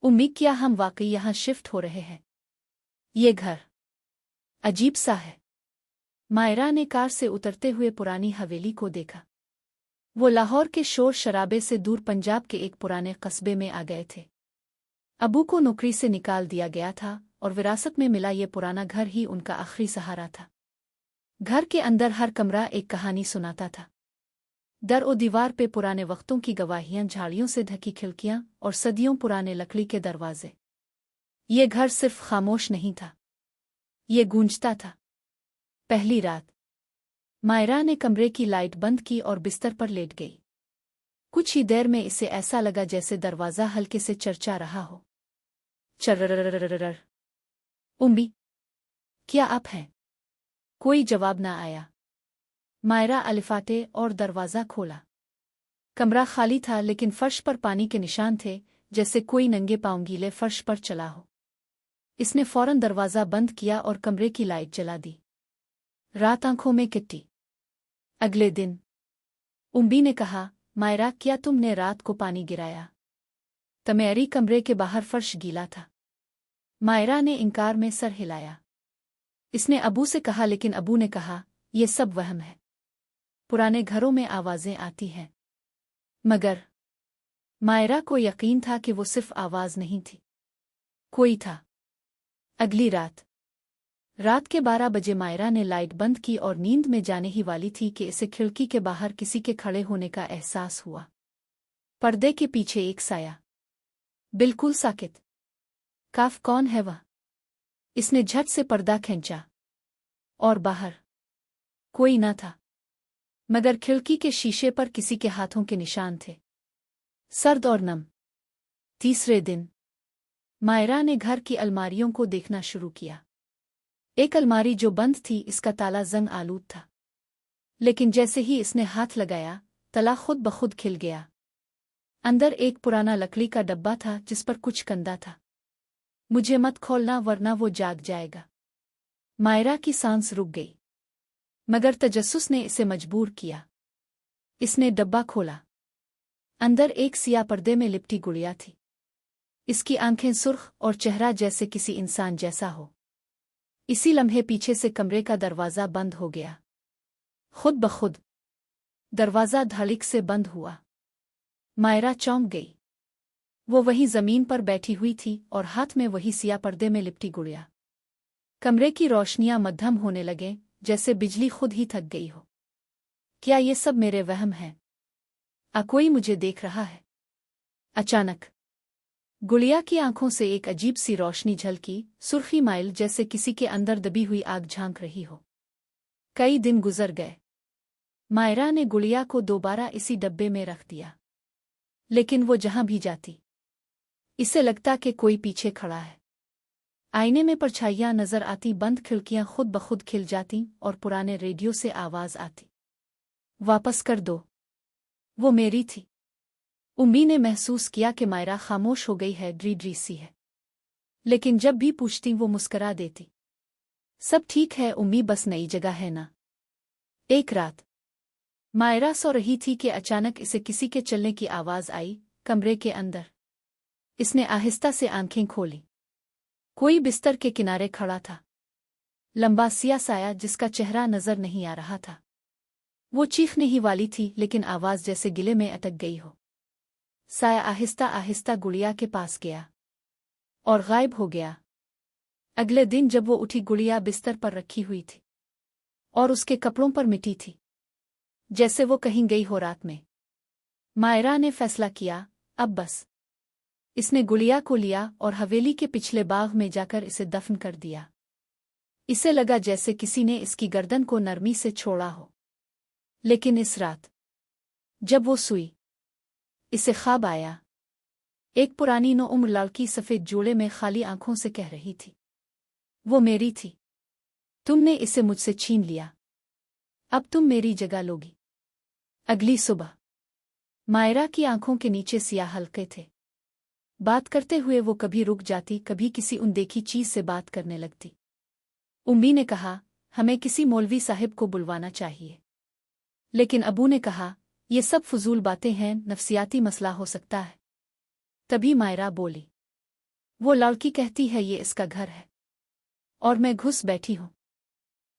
उम्मी क्या हम वाकई यहाँ शिफ्ट हो रहे हैं? ये घर अजीब सा है। मायरा ने कार से उतरते हुए पुरानी हवेली को देखा। वो लाहौर के शोर शराबे से दूर पंजाब के एक पुराने कस्बे में आ गए थे। अबू को नौकरी से निकाल दिया गया था और विरासत में मिला ये पुराना घर ही उनका आखिरी सहारा था। घर के अंदर हर कमरा एक कहानी सुनाता था। दर ओ दीवार पे पुराने वक्तों की गवाहियां, झाड़ियों से ढकी खिड़कियां और सदियों पुराने लकड़ी के दरवाजे। ये घर सिर्फ खामोश नहीं था, ये गूंजता था। पहली रात मायरा ने कमरे की लाइट बंद की और बिस्तर पर लेट गई। कुछ ही देर में इसे ऐसा लगा जैसे दरवाज़ा हल्के से चरचा रहा हो। चर्ररररररर। उम्मी, क्या आप हैं? कोई जवाब ना आया। मायरा अलिफाटे और दरवाज़ा खोला। कमरा खाली था, लेकिन फर्श पर पानी के निशान थे, जैसे कोई नंगे पांव गीले फर्श पर चला हो। इसने फौरन दरवाज़ा बंद किया और कमरे की लाइट जला दी। रात आंखों में किट्टी। अगले दिन उम्मी ने कहा, मायरा, क्या तुमने रात को पानी गिराया? तमेरी कमरे के बाहर फर्श गीला था। मायरा ने इनकार में सर हिलाया। इसने अबू से कहा, लेकिन अबू ने कहा, ये सब वहम है। पुराने घरों में आवाज़ें आती हैं। मगर मायरा को यकीन था कि वो सिर्फ आवाज़ नहीं थी, कोई था। अगली रात के 12 बजे मायरा ने लाइट बंद की और नींद में जाने ही वाली थी कि इसे खिड़की के बाहर किसी के खड़े होने का एहसास हुआ। पर्दे के पीछे एक साया, बिल्कुल साकित। काफ, कौन है वह? इसने झट से पर्दा खींचा और बाहर कोई न था, मगर खिड़की के शीशे पर किसी के हाथों के निशान थे, सर्द और नम। तीसरे दिन मायरा ने घर की अलमारियों को देखना शुरू किया। एक अलमारी जो बंद थी, इसका ताला जंग आलूद था, लेकिन जैसे ही इसने हाथ लगाया, ताला खुद ब खुद खिल गया। अंदर एक पुराना लकड़ी का डब्बा था जिस पर कुछ कंदा था। मुझे मत खोलना वरना वो जाग जाएगा। मायरा की सांस रुक गई, मगर तजस्सुस ने इसे मजबूर किया। इसने डब्बा खोला। अंदर एक सिया पर्दे में लिपटी गुड़िया थी। इसकी आंखें सुर्ख और चेहरा जैसे किसी इंसान जैसा हो। इसी लम्हे पीछे से कमरे का दरवाज़ा बंद हो गया, खुद ब खुद। दरवाज़ा धड़क से बंद हुआ। मायरा चौंक गई। वो वहीं ज़मीन पर बैठी हुई थी और हाथ में वही सिया पर्दे में लिपटी गुड़िया। कमरे की रोशनियां मध्यम होने लगे, जैसे बिजली खुद ही थक गई हो। क्या ये सब मेरे वहम हैं? कोई मुझे देख रहा है? अचानक गुड़िया की आंखों से एक अजीब सी रोशनी झलकी, सुर्खी माइल, जैसे किसी के अंदर दबी हुई आग झांक रही हो। कई दिन गुजर गए। मायरा ने गुड़िया को दोबारा इसी डब्बे में रख दिया, लेकिन वो जहां भी जाती, इसे लगता कि कोई पीछे खड़ा है। आईने में परछाइयां नजर आती, बंद खिड़कियां खुद ब खुद खिल जाती और पुराने रेडियो से आवाज आती, वापस कर दो, वो मेरी थी। उम्मी ने महसूस किया कि मायरा खामोश हो गई है, ड्री सी है, लेकिन जब भी पूछती वो मुस्करा देती। सब ठीक है उम्मी, बस नई जगह है ना। एक रात मायरा सो रही थी कि अचानक इसे किसी के चलने की आवाज आई, कमरे के अंदर। इसने आहिस्ता से आंखें खोली। कोई बिस्तर के किनारे खड़ा था, लंबा सिया साया जिसका चेहरा नजर नहीं आ रहा था। वो चीखने ही वाली थी, लेकिन आवाज जैसे गिले में अटक गई हो। साया आहिस्ता आहिस्ता गुड़िया के पास गया और गायब हो गया। अगले दिन जब वो उठी, गुड़िया बिस्तर पर रखी हुई थी और उसके कपड़ों पर मिट्टी थी, जैसे वो कहीं गई हो रात में। मायरा ने फैसला किया, अब बस। इसने गुड़िया को लिया और हवेली के पिछले बाग में जाकर इसे दफन कर दिया। इसे लगा जैसे किसी ने इसकी गर्दन को नरमी से छोड़ा हो। लेकिन इस रात जब वो सोई, इसे ख्वाब आया। एक पुरानी नो उम्र लड़की सफ़ेद जोड़े में खाली आंखों से कह रही थी, वो मेरी थी, तुमने इसे मुझसे छीन लिया, अब तुम मेरी जगह लोगी। अगली सुबह मायरा की आंखों के नीचे सियाह हल्के थे। बात करते हुए वो कभी रुक जाती, कभी किसी अनदेखी चीज से बात करने लगती। उम्मी ने कहा, हमें किसी मौलवी साहिब को बुलवाना चाहिए, लेकिन अबू ने कहा, ये सब फजूल बातें हैं, नफसियाती मसला हो सकता है। तभी मायरा बोली, वो लड़की कहती है ये इसका घर है और मैं घुस बैठी हूँ।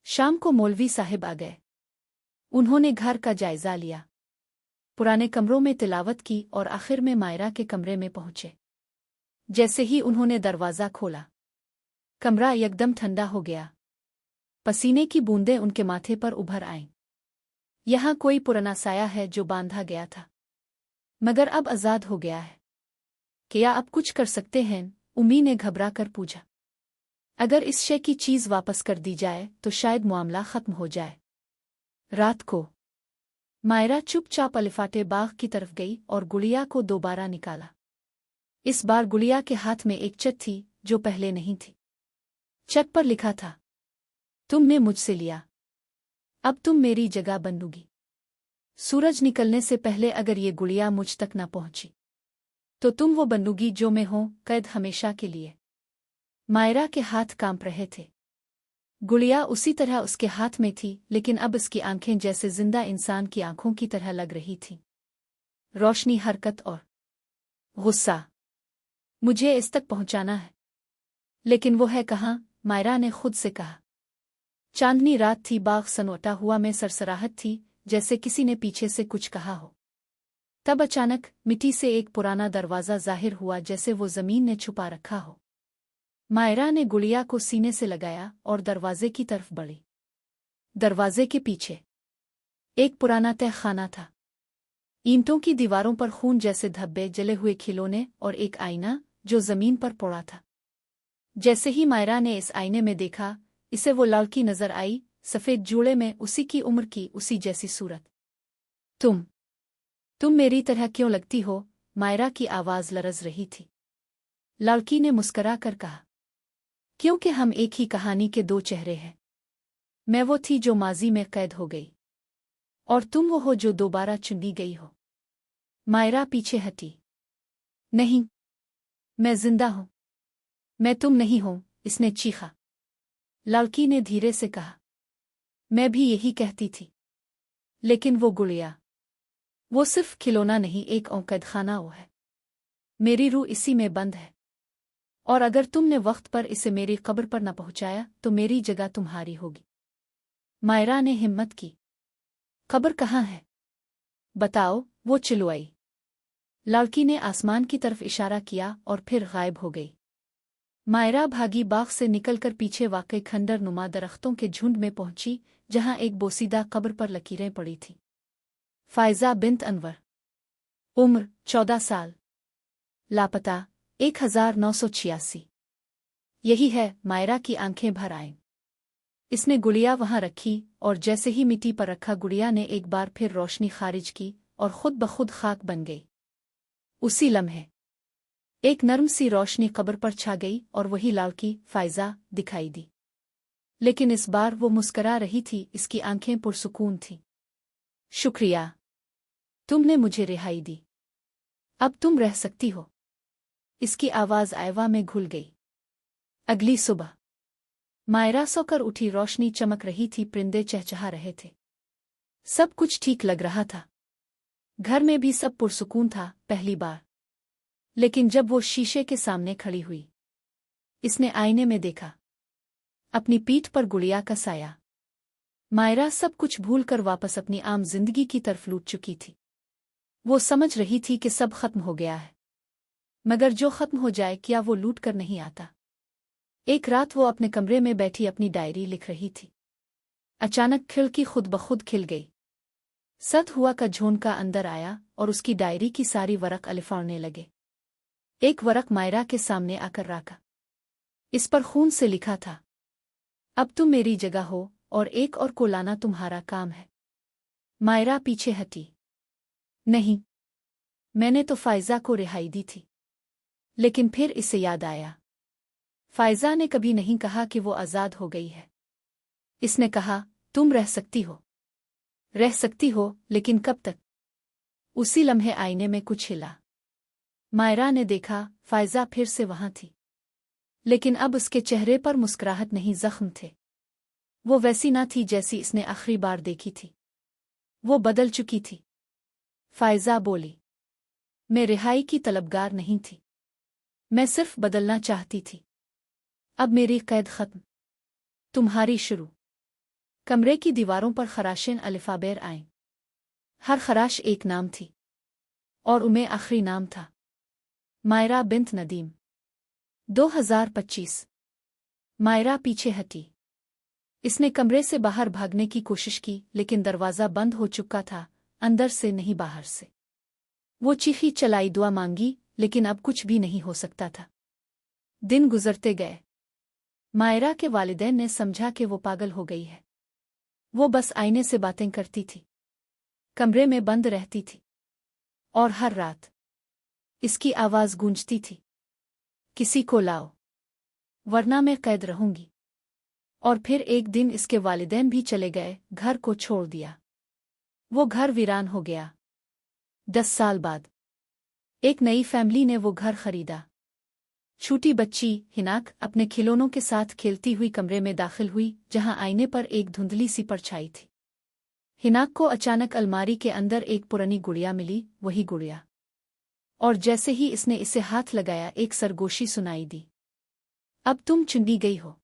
शाम को मौलवी साहिब आ गए। उन्होंने घर का जायजा लिया, पुराने कमरों में तिलावत की और आखिर में मायरा के कमरे में पहुंचे। जैसे ही उन्होंने दरवाज़ा खोला, कमरा एकदम ठंडा हो गया। पसीने की बूंदें उनके माथे पर उभर आईं। यहाँ कोई पुराना साया है जो बांधा गया था, मगर अब आज़ाद हो गया है। क्या आप कुछ कर सकते हैं? उम्मी ने घबरा कर पूछा। अगर इस शय की चीज़ वापस कर दी जाए तो शायद मामला ख़त्म हो जाए। रात को मायरा चुपचाप अलिफाटे बाग की तरफ गई और गुड़िया को दोबारा निकाला। इस बार गुड़िया के हाथ में एक चट थी जो पहले नहीं थी। चट पर लिखा था, तुमने मुझसे लिया, अब तुम मेरी जगह बनोगी। सूरज निकलने से पहले अगर ये गुड़िया मुझ तक न पहुंची तो तुम वो बनोगी जो मैं हूं, कैद हमेशा के लिए। मायरा के हाथ कांप रहे थे। गुड़िया उसी तरह उसके हाथ में थी, लेकिन अब उसकी आंखें जैसे जिंदा इंसान की आंखों की तरह लग रही थीं। रोशनी, हरकत और गुस्सा। मुझे इस तक पहुंचाना है, लेकिन वो है कहाँ? मायरा ने खुद से कहा। चांदनी रात थी, बाग सनोटा हुआ में सरसराहट थी, जैसे किसी ने पीछे से कुछ कहा हो। तब अचानक मिट्टी से एक पुराना दरवाज़ा जाहिर हुआ, जैसे वो ज़मीन ने छुपा रखा हो। मायरा ने गुड़िया को सीने से लगाया और दरवाजे की तरफ बढ़ी। दरवाजे के पीछे एक पुराना तहखाना था। ईंटों की दीवारों पर खून जैसे धब्बे, जले हुए खिलौने और एक आईना जो ज़मीन पर पड़ा था। जैसे ही मायरा ने इस आईने में देखा, इसे वो लड़की नजर आई, सफ़ेद जूड़े में, उसी की उम्र की, उसी जैसी सूरत। तुम मेरी तरह क्यों लगती हो? मायरा की आवाज़ लरज़ रही थी। लड़की ने मुस्करा कर कहा, क्योंकि हम एक ही कहानी के दो चेहरे हैं। मैं वो थी जो माजी में कैद हो गई, और तुम वो हो जो दोबारा चुनी गई हो। मायरा पीछे हटी। नहीं, मैं जिंदा हूं, मैं तुम नहीं हूं, इसने चीखा। लड़की ने धीरे से कहा, मैं भी यही कहती थी, लेकिन वो गुड़िया, वो सिर्फ खिलौना नहीं, एक कैदखाना वो है। मेरी रूह इसी में बंद है, और अगर तुमने वक्त पर इसे मेरी कब्र पर न पहुंचाया तो मेरी जगह तुम्हारी होगी। मायरा ने हिम्मत की। कब्र कहाँ है? बताओ, वो चिल्लाई। लड़की ने आसमान की तरफ इशारा किया और फिर गायब हो गई। मायरा भागी, बाग से निकलकर पीछे वाक़ई खंडर नुमा दरख्तों के झुंड में पहुंची, जहां एक बोसीदा कब्र पर लकीरें पड़ी थीं। फ़ायज़ा बिन्त अनवर, उम्र 14 साल, लापता 1986। यही है। मायरा की आंखें भर आईं। इसने गुड़िया वहां रखी, और जैसे ही मिट्टी पर रखा, गुड़िया ने एक बार फिर रोशनी खारिज की और खुद ब खुद खाक बन गई। उसी लम्हे एक नर्म सी रोशनी कब्र पर छा गई और वही लड़की फ़ायज़ा दिखाई दी। लेकिन इस बार वो मुस्करा रही थी, इसकी आंखें पुरसुकून थीं। शुक्रिया, तुमने मुझे रिहाई दी, अब तुम रह सकती हो। इसकी आवाज़ आयवा में घुल गई। अगली सुबह मायरा सोकर उठी, रोशनी चमक रही थी, परिंदे चहचहा रहे थे, सब कुछ ठीक लग रहा था। घर में भी सब पुरसुकून था, पहली बार। लेकिन जब वो शीशे के सामने खड़ी हुई, इसने आईने में देखा अपनी पीठ पर गुड़िया का साया। मायरा सब कुछ भूलकर वापस अपनी आम जिंदगी की तरफ लूट चुकी थी। वो समझ रही थी कि सब खत्म हो गया है, मगर जो खत्म हो जाए, क्या वो लूट कर नहीं आता? एक रात वो अपने कमरे में बैठी अपनी डायरी लिख रही थी। अचानक खिड़की खुद ब खुद खिल गई। सद हुआ का झोंका अंदर आया और उसकी डायरी की सारी वरक अलिफाड़ने लगे। एक वरक मायरा के सामने आकर रखा। इस पर खून से लिखा था, अब तुम मेरी जगह हो और एक और को लाना तुम्हारा काम है। मायरा पीछे हटी। नहीं, मैंने तो फ़ायज़ा को रिहाई दी थी। लेकिन फिर इसे याद आया, फ़ायज़ा ने कभी नहीं कहा कि वो आज़ाद हो गई है। इसने कहा, तुम रह सकती हो, रह सकती हो, लेकिन कब तक? उसी लम्हे आईने में कुछ हिला। मायरा ने देखा, फ़ायज़ा फिर से वहां थी, लेकिन अब उसके चेहरे पर मुस्कुराहट नहीं, ज़ख्म थे। वो वैसी ना थी जैसी इसने आखिरी बार देखी थी। वो बदल चुकी थी। फ़ायज़ा बोली, मैं रिहाई की तलबगार नहीं थी, मैं सिर्फ बदलना चाहती थी। अब मेरी कैद खत्म, तुम्हारी शुरू। कमरे की दीवारों पर खराशें अलिफाबेर आईं। हर खराश एक नाम थी और उनमें आखिरी नाम था मायरा बिन्त नदीम। 2025। मायरा पीछे हटी। इसने कमरे से बाहर भागने की कोशिश की, लेकिन दरवाज़ा बंद हो चुका था, अंदर से नहीं बाहर से। वो चीखी चलाई, दुआ मांगी, लेकिन अब कुछ भी नहीं हो सकता था। दिन गुजरते गए। मायरा के वालिदैन ने समझा कि वो पागल हो गई है। वो बस आईने से बातें करती थी, कमरे में बंद रहती थी, और हर रात इसकी आवाज़ गूंजती थी, किसी को लाओ वरना मैं कैद रहूंगी। और फिर एक दिन इसके वालिदैन भी चले गए, घर को छोड़ दिया। वो घर वीरान हो गया। 10 साल बाद एक नई फैमिली ने वो घर खरीदा। छोटी बच्ची हिनाक अपने खिलौनों के साथ खेलती हुई कमरे में दाखिल हुई, जहां आईने पर एक धुंधली सी परछाई थी। हिनाक को अचानक अलमारी के अंदर एक पुरानी गुड़िया मिली, वही गुड़िया। और जैसे ही इसने इसे हाथ लगाया, एक सरगोशी सुनाई दी। अब तुम चुन ली गई हो।